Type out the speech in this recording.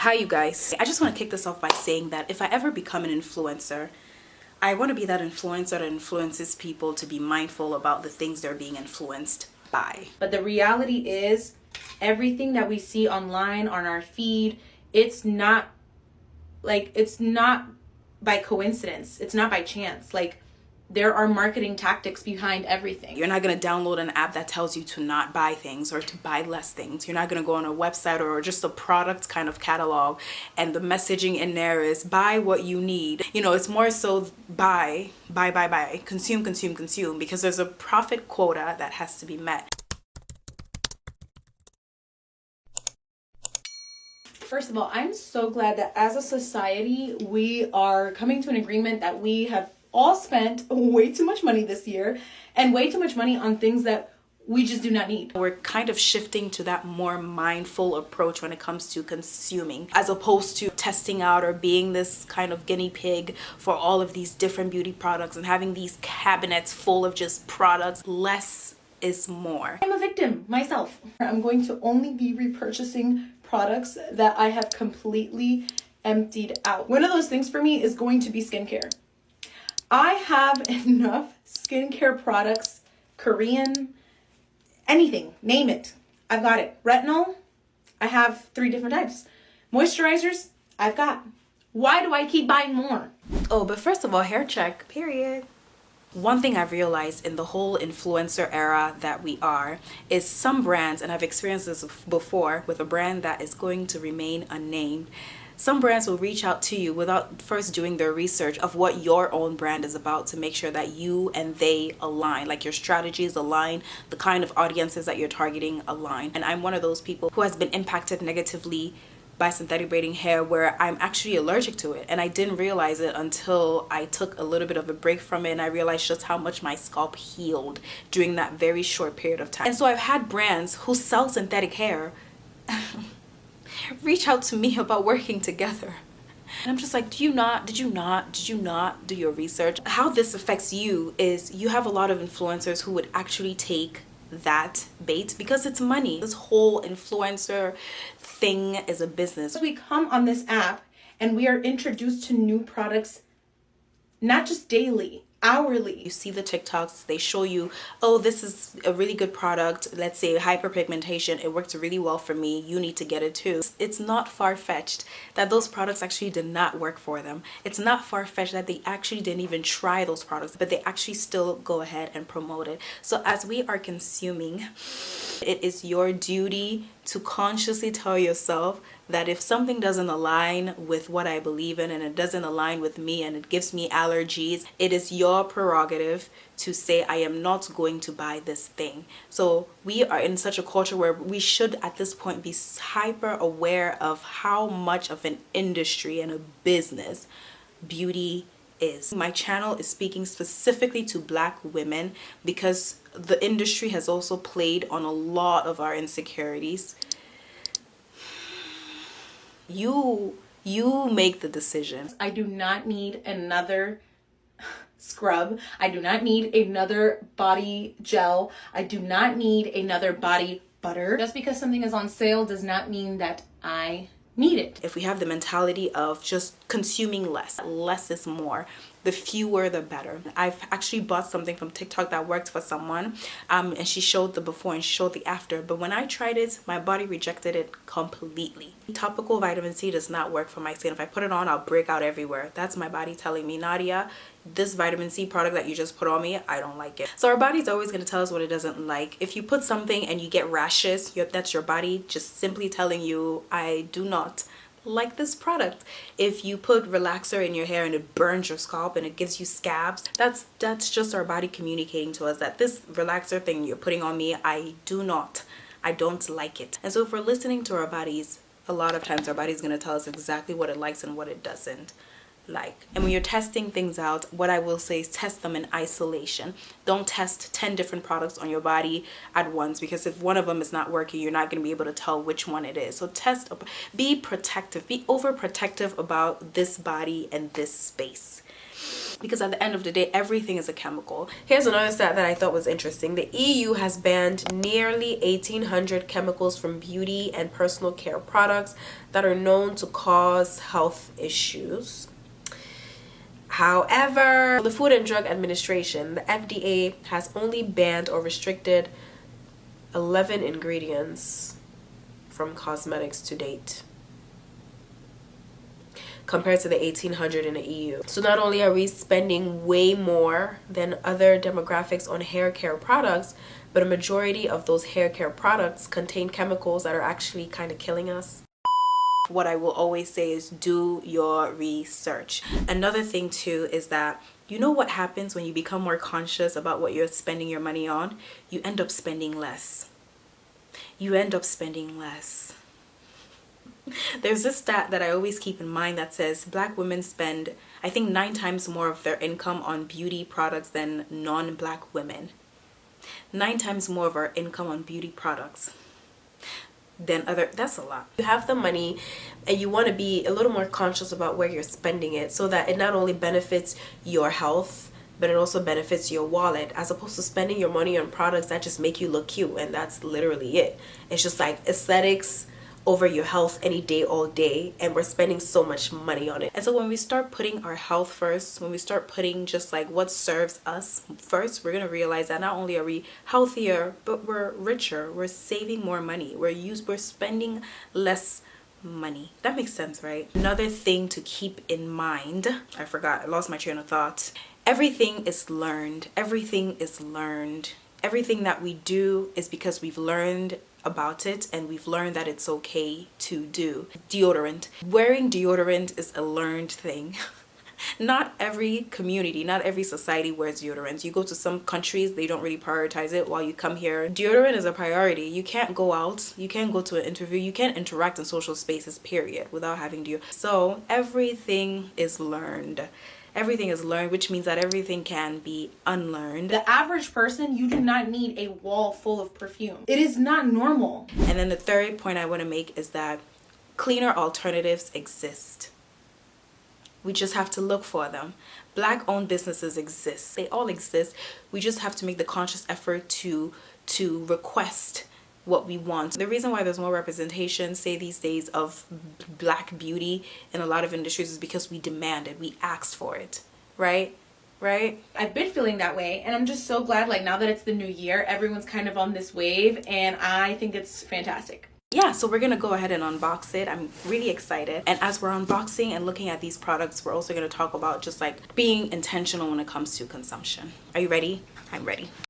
Hi you guys. I just want to kick this off by saying that if I ever become an influencer, I want to be that influencer that influences people to be mindful about the things they're being influenced by. But the reality is, everything that we see online on our feed, it's not by coincidence. It's not by chance. There are marketing tactics behind everything. You're not going to download an app that tells you to not buy things or to buy less things. You're not going to go on a website or just a product kind of catalog and the messaging in there is buy what you need. You know, it's more so buy, consume, because there's a profit quota that has to be met. First of all, I'm so glad that as a society, we are coming to an agreement that we have all spent way too much money this year and way too much money on things that we just do not need. We're kind of shifting to that more mindful approach when it comes to consuming, as opposed to testing out or being this kind of guinea pig for all of these different beauty products and having these cabinets full of just products. Less is more. I'm a victim myself. I'm going to only be repurchasing products that I have completely emptied out. One of those things for me is going to be skincare. I have enough skincare products, Korean, anything, name it. I've got it. Retinol, I have 3 different types. Moisturizers, I've got. Why do I keep buying more? Oh, but first of all, hair check, period. One thing I've realized in the whole influencer era that we are is some brands, and I've experienced this before with a brand that is going to remain unnamed. Some brands will reach out to you without first doing their research of what your own brand is about to make sure that you and they align, like your strategies align, the kind of audiences that you're targeting align. And I'm one of those people who has been impacted negatively by synthetic braiding hair where I'm actually allergic to it, and I didn't realize it until I took a little bit of a break from it and I realized just how much my scalp healed during that very short period of time. And so I've had brands who sell synthetic hair reach out to me about working together. And I'm just like, did you not do your research? How this affects you is you have a lot of influencers who would actually take that bait because it's money. This whole influencer thing is a business. We come on this app and we are introduced to new products, not just daily, hourly. You see the TikToks, they show you, oh, this is a really good product, let's say hyperpigmentation, it works really well for me, you need to get it too. It's not far-fetched that those products actually did not work for them. It's not far-fetched that they actually didn't even try those products, but they actually still go ahead and promote it. So as we are consuming, it is your duty to consciously tell yourself that if something doesn't align with what I believe in and it doesn't align with me and it gives me allergies, it is your prerogative to say I am not going to buy this thing. So we are in such a culture where we should at this point be hyper aware of how much of an industry and a business beauty is. My channel is speaking specifically to Black women because the industry has also played on a lot of our insecurities. You make the decision. I do not need another scrub. I do not need another body gel. I do not need another body butter. Just because something is on sale does not mean that I need it. If we have the mentality of just consuming less is more, the fewer the better. I've actually bought something from TikTok that worked for someone, and she showed the before and she showed the after, but when I tried it, my body rejected it completely. Topical vitamin C does not work for my skin. If I put it on, I'll break out everywhere. That's my body telling me, Nadia, this vitamin C product that you just put on me, I don't like it. So our body's always going to tell us what it doesn't like. If you put something and you get rashes, that's your body just simply telling you, I do not like this product. If you put relaxer in your hair and it burns your scalp and it gives you scabs, that's just our body communicating to us that this relaxer thing you're putting on me, I don't like it. And so if we're listening to our bodies, a lot of times our body's going to tell us exactly what it likes and what it doesn't like. And when you're testing things out, what I will say is test them in isolation. Don't test 10 different products on your body at once, because if one of them is not working, you're not going to be able to tell which one it is. So be protective, be overprotective about this body and this space. because at the end of the day, everything is a chemical. Here's another stat that I thought was interesting. The EU has banned nearly 1,800 chemicals from beauty and personal care products that are known to cause health issues. However, the Food and Drug Administration, the FDA, has only banned or restricted 11 ingredients from cosmetics to date, compared to the 1,800 in the EU. So not only are we spending way more than other demographics on hair care products, but a majority of those hair care products contain chemicals that are actually kind of killing us. What I will always say is do your research. Another thing too is that you know what happens when you become more conscious about what you're spending your money on? You end up spending less. You end up spending less. There's this stat that I always keep in mind that says Black women spend, I think, 9 times more of their income on beauty products than non-Black women. 9 times more of our income on beauty products than other. That's a lot. You have the money and you want to be a little more conscious about where you're spending it, so that it not only benefits your health, but it also benefits your wallet, as opposed to spending your money on products that just make you look cute, and that's literally it. It's just like aesthetics over your health any day, all day, and we're spending so much money on it. And so when we start putting our health first, when we start putting just like what serves us first, we're gonna realize that not only are we healthier, but we're richer, we're saving more money, we're spending less money. That makes sense, right? Another thing to keep in mind, I lost my train of thought. Everything is learned. Everything is learned. Everything that we do is because we've learned about it, and we've learned that it's okay to do. Deodorant. Wearing deodorant is a learned thing. Not every community, not every society wears deodorant. You go to some countries, they don't really prioritize it, while you come here, deodorant is a priority. You can't go out, you can't go to an interview, you can't interact in social spaces, period, without having deodorant. So everything is learned. Everything is learned, which means that everything can be unlearned. The average person, you do not need a wall full of perfume. It is not normal. And then the third point I want to make is that cleaner alternatives exist. We just have to look for them. Black-owned businesses exist. They all exist. We just have to make the conscious effort to request what we want. The reason why there's more representation, say these days, of Black beauty in a lot of industries is because we demanded, we asked for it, right? Right? I've been feeling that way, and I'm just so glad, like, now that it's the new year, everyone's kind of on this wave, and I think it's fantastic. Yeah, so we're gonna go ahead and unbox it. I'm really excited. And as we're unboxing and looking at these products, we're also gonna talk about just like being intentional when it comes to consumption. Are you ready? I'm ready.